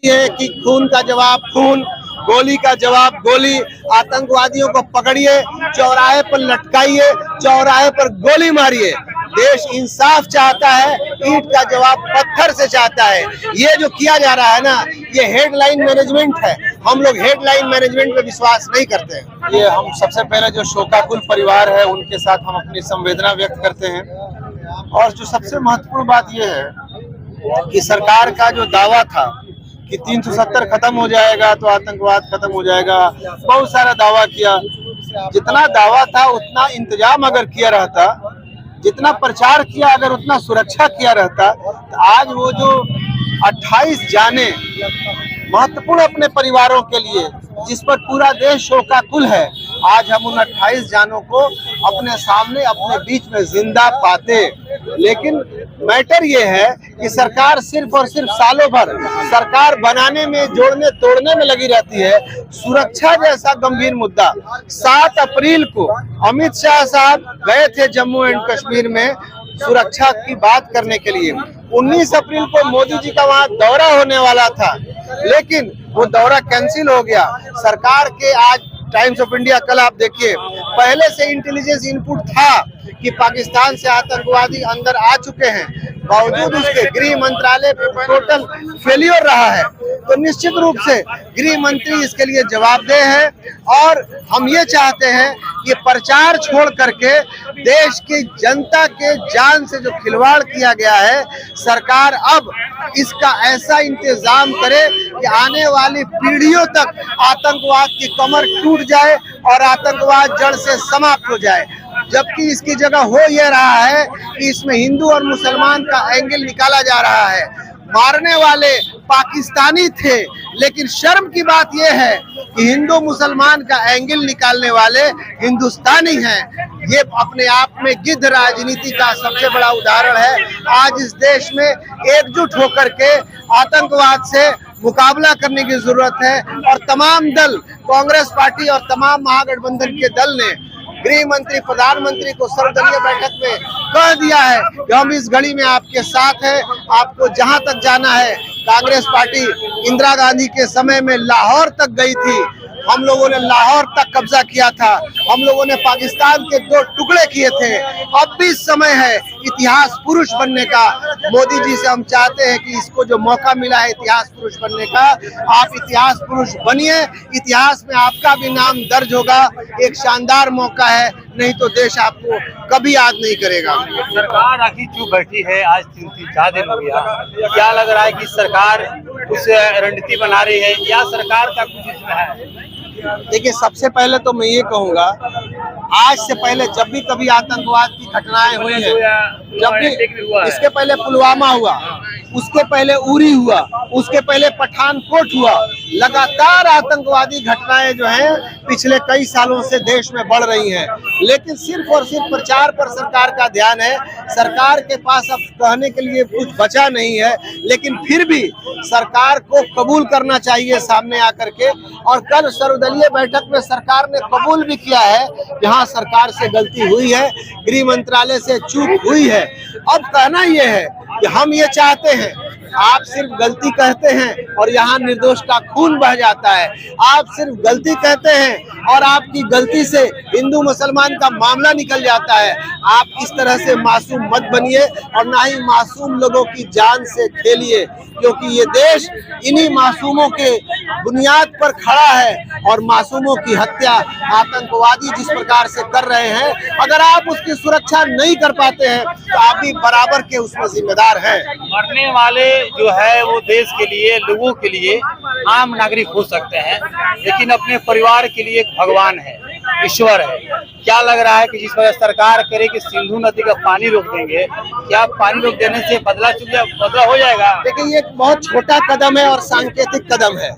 है कि खून का जवाब खून, गोली का जवाब गोली। आतंकवादियों को पकड़िए, चौराहे पर लटकाइए, चौराहे पर गोली मारिए। देश इंसाफ चाहता है, ईंट का जवाब पत्थर से चाहता है। ये जो किया जा रहा है ना, ये हेडलाइन मैनेजमेंट है। हम लोग हेडलाइन मैनेजमेंट पे विश्वास नहीं करते हैं। ये हम सबसे पहले जो शोकाकुल परिवार है उनके साथ हम अपनी संवेदना व्यक्त करते हैं। और जो सबसे महत्वपूर्ण बात ये है कि सरकार का जो दावा था कि 370 खत्म हो जाएगा तो आतंकवाद खत्म हो जाएगा, बहुत सारा दावा किया। जितना दावा था उतना इंतजाम अगर किया रहता, जितना प्रचार किया अगर उतना सुरक्षा किया रहता, तो आज वो जो 28 जाने महत्वपूर्ण अपने परिवारों के लिए, जिस पर पूरा देश शोकाकुल है, आज हम उन 28 जानों को अपने सामने अपने बीच में जिंदा पाते। लेकिन मैटर ये है कि सरकार सिर्फ और सिर्फ सालों भर सरकार बनाने में, जोड़ने तोड़ने में लगी रहती है। सुरक्षा जैसा गंभीर मुद्दा 7 अप्रैल को अमित शाह साहब गए थे जम्मू एंड कश्मीर में सुरक्षा की बात करने के लिए। 19 अप्रैल को मोदी जी का वहां दौरा होने वाला था, लेकिन वो दौरा कैंसिल हो गया। सरकार के आज टाइम्स ऑफ इंडिया कल आप देखिए, पहले से इंटेलिजेंस इनपुट था कि पाकिस्तान से आतंकवादी अंदर आ चुके हैं, बावजूद उसके गृह मंत्रालय टोटल फेलियर रहा है। तो निश्चित रूप से गृह मंत्री इसके लिए जवाबदेह है। और हम ये चाहते हैं कि प्रचार छोड़ करके देश की जनता के जान से जो खिलवाड़ किया गया है, सरकार अब इसका ऐसा इंतजाम करे कि आने वाली पीढ़ियों तक आतंकवाद की कमर टूट जाए और आतंकवाद जड़ से समाप्त हो जाए। जबकि इसकी जगह हो यह रहा है कि इसमें हिंदू और मुसलमान का एंगल निकाला जा रहा है। मारने वाले पाकिस्तानी थे, लेकिन शर्म की बात यह है कि हिंदू मुसलमान का एंगल निकालने वाले हिंदुस्तानी हैं। ये अपने आप में गिद्ध राजनीति का सबसे बड़ा उदाहरण है। आज इस देश में एकजुट होकर के आतंकवाद से मुकाबला करने की जरूरत है। और तमाम दल, कांग्रेस पार्टी और तमाम महागठबंधन के दल ने गृह मंत्री, प्रधानमंत्री को सर्वदलीय बैठक में कह दिया है कि हम इस घड़ी में आपके साथ हैं, आपको जहां तक जाना है। कांग्रेस पार्टी इंदिरा गांधी के समय में लाहौर तक गई थी, हम लोगों ने लाहौर तक कब्जा किया था, हम लोगों ने पाकिस्तान के 2 टुकड़े किए थे। अब भी समय है इतिहास पुरुष बनने का। मोदी जी से हम चाहते हैं कि इसको जो मौका मिला है इतिहास पुरुष बनने का, आप इतिहास पुरुष बनिए। इतिहास में आपका भी नाम दर्ज होगा। एक शानदार मौका है, नहीं तो देश आपको कभी याद नहीं करेगा। सरकार आखिर क्यों बैठी है? आज 3-4 दिन हो गया। क्या लग रहा है कि सरकार कुछ रणनीति बना रही है या सरकार का कुछ इसमें है? देखिए, सबसे पहले तो मैं ये कहूँगा, आज से पहले जब भी कभी आतंकवाद की घटनाएं हुई हैं, जब भी इसके पहले पुलवामा हुआ, उसके पहले उरी हुआ, उसके पहले पठानकोट हुआ, लगातार आतंकवादी घटनाएं जो हैं पिछले कई सालों से देश में बढ़ रही हैं। लेकिन सिर्फ और सिर्फ प्रचार पर सरकार का ध्यान है। सरकार के पास अब कहने के लिए कुछ बचा नहीं है, लेकिन फिर भी सरकार को कबूल करना चाहिए सामने आकर के। और कल सर्वदलीय बैठक में सरकार ने कबूल भी किया है जहां सरकार से गलती हुई है, गृह मंत्रालय से चूक हुई है। अब कहना यह है कि हम ये चाहते हैं, आप सिर्फ गलती कहते हैं और यहाँ निर्दोष का खून बह जाता है। आप सिर्फ गलती कहते हैं और आपकी गलती से हिंदू मुसलमान का मामला निकल जाता है। आप इस तरह से मासूम मत बनिए और ना ही मासूम लोगों की जान से खेलिए, क्योंकि ये देश इन्हीं मासूमों के बुनियाद पर खड़ा है। और मासूमों की हत्या आतंकवादी जिस प्रकार से कर रहे हैं, अगर आप उसकी सुरक्षा नहीं कर पाते हैं तो आप भी बराबर के उसमें जिम्मेदार हैं। मरने वाले जो है वो देश के लिए, लोगों के लिए आम नागरिक हो सकते हैं, लेकिन अपने परिवार के लिए एक भगवान है, ईश्वर है। क्या लग रहा है कि जिस वजह सरकार करे कि सिंधु नदी का पानी रोक देंगे, क्या पानी रोक देने से बदला हो जाएगा? लेकिन ये एक बहुत छोटा कदम है और सांकेतिक कदम है।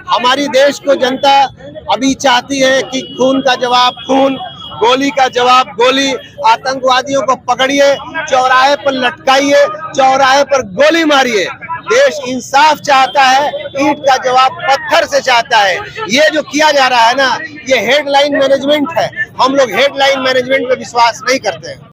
हमारी देश को जनता अभी चाहती है कि खून का जवाब खून, गोली का जवाब गोली। आतंकवादियों को पकड़िए, चौराहे पर लटकाइए, चौराहे पर गोली मारिए। देश इंसाफ चाहता है, ईंट का जवाब पत्थर से चाहता है। ये जो किया जा रहा है ना, ये हेडलाइन मैनेजमेंट है। हम लोग हेडलाइन मैनेजमेंट पे विश्वास नहीं करते हैं।